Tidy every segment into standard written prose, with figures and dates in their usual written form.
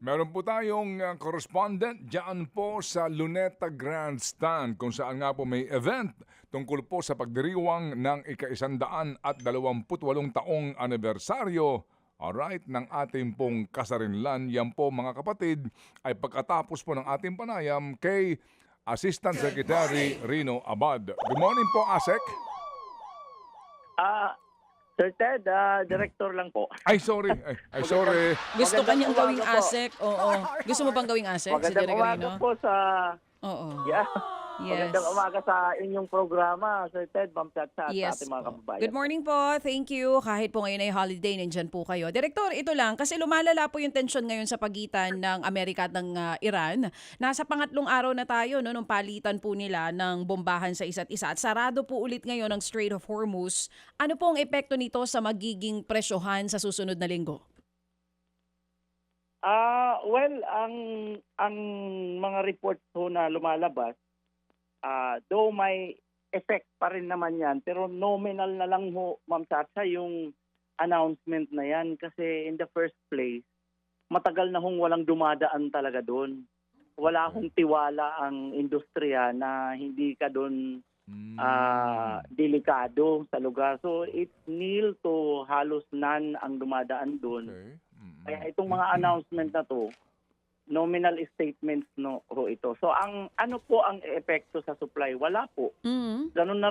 Meron po tayong correspondent dyan po sa Luneta Grandstand kung saan nga po may event tungkol po sa pagdiriwang ng ika-128 taong anibersaryo, alright, ng ating pong kasarinlan. Yan po mga kapatid ay pagkatapos po ng ating panayam kay Assistant Secretary Rino Abad. Good morning po, Asek. Sir Ted, director lang po. Ay, sorry. Ay, sorry. Gusto ka niyang gawing umaga po. ASEC? Oo. Gusto mo bang gawing ASEC si Magandang Direk umaga Rino? po sa Oo. yeah. Yes. Magandang umaga sa inyong programa, Sir Ted, Ma'am Chacha, at Yes sa ating mga po. kababayan. Good morning po. Thank you. Kahit po ngayon ay holiday, nandyan po kayo. Direktor, ito lang, kasi lumalala po yung tension ngayon sa pagitan ng Amerika at ng Iran. Nasa pangatlong araw na tayo nung palitan po nila ng bombahan sa isa't isa. At sarado po ulit ngayon ang Strait of Hormuz. Ano po ang epekto nito sa magiging presyohan sa susunod na linggo? Well, ang mga reports ho na lumalabas, though may effect pa rin naman yan, pero nominal na lang ho, Ma'am Chacha, yung announcement na yan. Kasi in the first place, matagal na hong walang dumadaan talaga doon. Wala hong tiwala ang industriya na hindi ka doon delikado sa lugar. So it's nil to halos none ang dumadaan doon. Okay. Kaya itong mga announcement na to, nominal statements no ho ito. So ang ano po ang epekto sa supply? Wala po. Mm. Ganun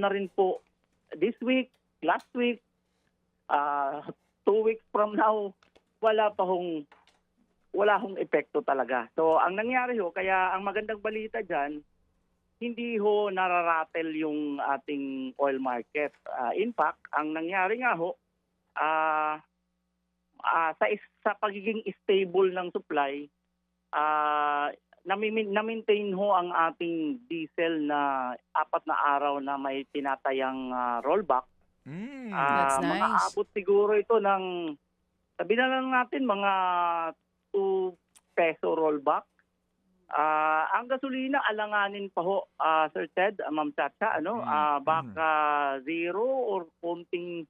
na rin po this week, last week, 2 weeks from now, wala hong epekto talaga. So ang nangyari ho, kaya ang magandang balita diyan, hindi ho nararatel yung ating oil market. In fact, ang nangyari nga ho, sa pagiging stable ng supply, na-maintain ho ang ating diesel na 4 na araw na may tinatayang rollback. That's nice. Mga-abot siguro ito ng, sabi na lang natin, mga 2 peso rollback. Ang gasolina, alanganin pa ho, Sir Ted, Ma'am Chacha, baka zero or konting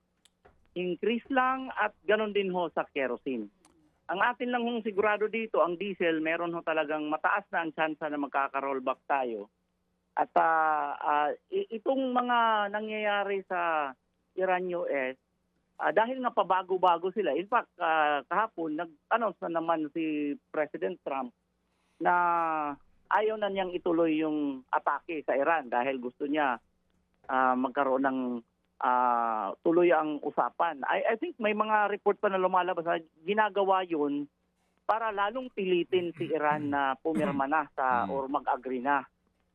increase lang, at ganon din ho sa kerosene. Ang atin lang hong sigurado dito, ang diesel, meron ho talagang mataas na ang tsansa na magkaka-rollback tayo. At itong mga nangyayari sa Iran-US, dahil nga pabago-bago sila. In fact, kahapon, nag-announce na naman si President Trump na ayaw na niyang ituloy yung atake sa Iran dahil gusto niya magkaroon ng tuloy ang usapan. I think may mga report pa na lumalabas na ginagawa yun para lalong pilitin si Iran na pumirma na sa or mag-agree na.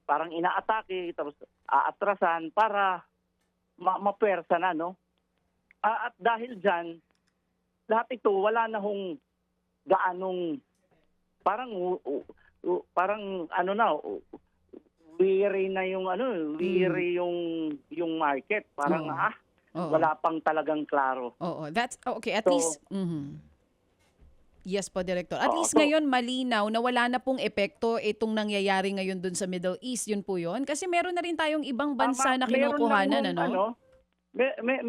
Parang inaatake tapos aatrasan para mapersa na, no? At dahil dyan, lahat ito wala na hong gaanong parang ano na, weary na yung yung market. Parang Oo. wala pang talagang klaro. Oo, that's okay. At So, least, yes po, Director. At Oo, least so- ngayon malinaw na wala na pong epekto itong nangyayari ngayon dun sa Middle East. Yun po yun. Kasi meron na rin tayong ibang bansa na kinukuhanan, ano?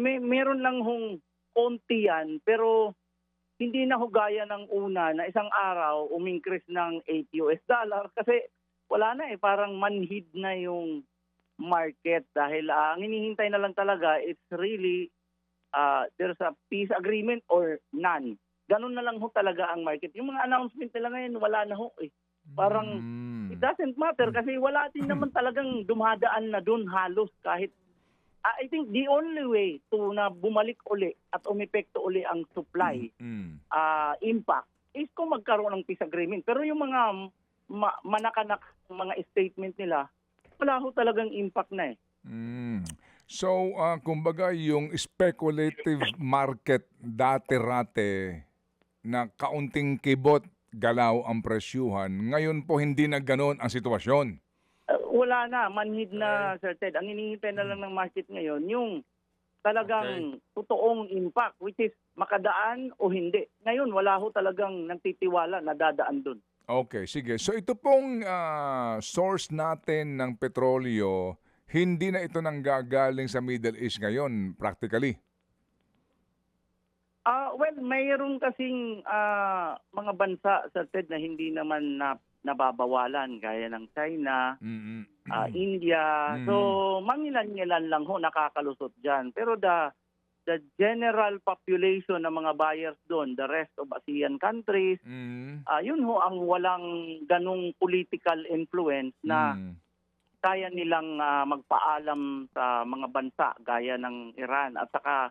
Meron lang hong konti yan, pero hindi na ho gaya ng una na isang araw umingkris ng $8 kasi wala na parang manhid na yung market dahil ang hinihintay na lang talaga, it's really there's a peace agreement or none. Ganun na lang ho talaga ang market. Yung mga announcement nila ngayon, wala na ho Parang it doesn't matter kasi wala din naman talagang dumadaan na dun halos kahit I think the only way to na bumalik uli at umepekto uli ang supply impact is kung magkaroon ng peace agreement. Pero yung mga manakanak mga statement nila, wala ho talagang impact na So, kumbaga yung speculative market dati-rate na kaunting kibot galaw ang presyuhan, ngayon po hindi na ganoon ang sitwasyon. Wala na, manhid na, Sir Ted. Ang hinihintay na lang ng market ngayon, yung talagang totoong impact, which is makadaan o hindi. Ngayon, wala ho talagang nagtitiwala na dadaan dun. Okay, sige. So ito pong source natin ng petrolyo, hindi na ito nanggagaling sa Middle East ngayon, practically. Well, mayroon kasing mga bansa sa TED na hindi naman nababawalan gaya ng China, Mm-mm. India. Mm. So, mangilan-ngilan lang ho nakakalusot diyan. Pero the general population ng mga buyers doon, the rest of ASEAN countries, Mm. yun ho ang walang ganung political influence na Mm. kaya nilang magpaalam sa mga bansa gaya ng Iran at saka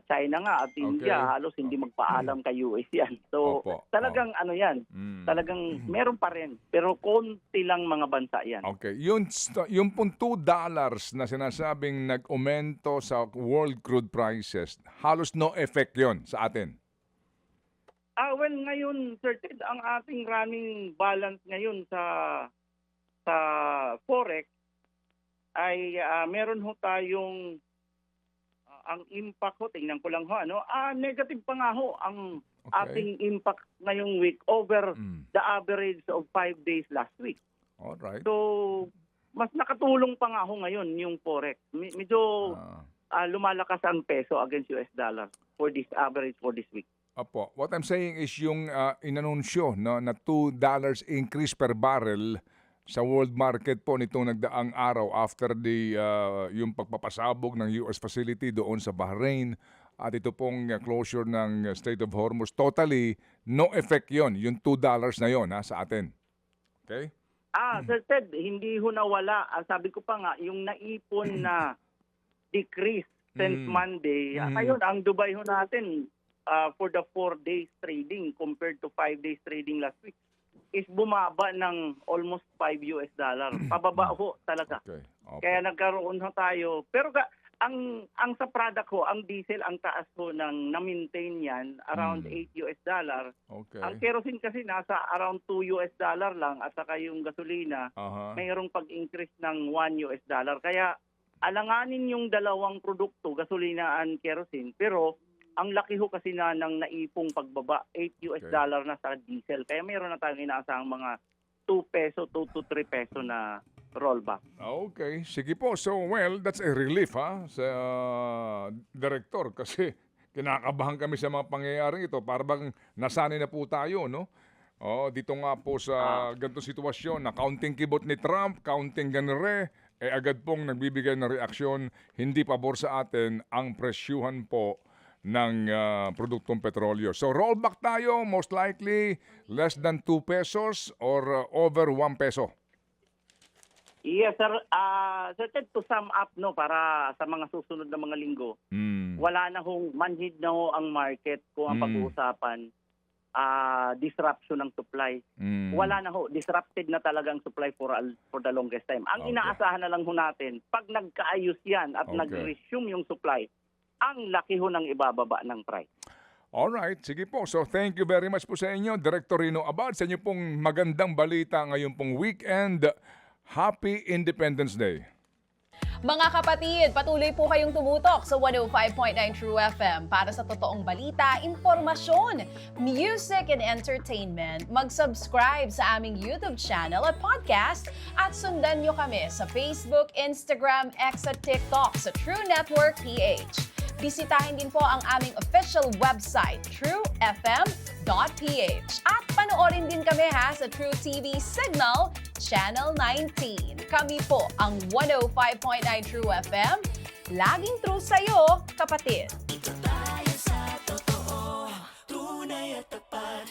China nga at India, Okay. halos hindi magpaalam kay US yan. So Opo. talagang yan, Mm. talagang meron pa rin pero konti lang mga bansa yan. Okay. Yung pong $2 na sinasabing nag-aumento sa world crude prices, halos no effect yon sa atin. Well, ngayon, Sir Ted, ang ating running balance ngayon sa Forex ay meron ho tayong ang impact ho, tingnan ko lang ho, negative pa nga ho ang Okay. ating impact ngayong week over Mm. the average of 5 days last week. All right. So, mas nakatulong pa nga ho ngayon yung Forex. Medyo lumalakas ang peso against US dollar for this average for this week. Apo, what I'm saying is yung inanunsyo no, na $2 increase per barrel sa world market po nitong nagdaang araw after yung pagpapasabog ng US facility doon sa Bahrain at ito pong closure ng Strait of Hormuz. Totally, no effect yon yung $2 na yon sa atin. Okay? Sir Ted, hindi ho nawala. Sabi ko pa nga, yung naipon na decrease since Monday. Ngayon, ang Dubai ho natin for the 4 days trading compared to 5 days trading last week is bumaba ng almost $5. Pababa ho talaga. Okay. Opo. Kaya nagkaroon ho tayo. Pero ang sa product ho, ang diesel, ang taas ho ng na-maintain yan, around $8. Okay. Ang kerosene kasi nasa around $2 lang at saka yung gasolina, Aha. mayroong pag-increase ng $1. Kaya alanganin yung dalawang produkto, gasolina and kerosene, pero ang laki ho kasi na ng naipong pagbaba, $8 na sa diesel. Kaya mayroon na tayong inaasahang mga 2 peso, 2 to 3 peso na rollback. Okay. Sige po. So, well, that's a relief sa director kasi kinakabahan kami sa mga pangyayaring ito. Para bang nasanay na po tayo, no? Dito nga po sa ganitong sitwasyon na counting kibot ni Trump, counting ganire, agad pong nagbibigay ng reaksyon, hindi pabor sa atin ang presyuhan po ng produktong petrolyo. So rollback tayo, most likely less than 2 pesos or over 1 peso. Yes, sir. Sir Ted, to sum up, no, para sa mga susunod na mga linggo, wala na hong manhid na ho ang market kung ang pag-uusapan disruption ng supply. Wala na ho, disrupted na talagang supply for the longest time. Ang inaasahan na lang ho natin, pag nagkaayos yan at nag-resume yung supply, ang laki ho ng ibababa ng price. Alright, sige po. So thank you very much po sa inyo, Director Rino Abad, sa inyo pong magandang balita ngayon pong weekend. Happy Independence Day. Mga kapatid, patuloy po kayong tumutok sa 105.9 True FM para sa totoong balita, impormasyon, music and entertainment. Mag-subscribe sa aming YouTube channel at podcast at sundan nyo kami sa Facebook, Instagram, X at TikTok sa True Network PH. Bisitahin din po ang aming official website, truefm.ph. At panoorin din kami sa True TV Signal, Channel 19. Kami po ang 105.9 True FM. Laging true sa'yo, kapatid.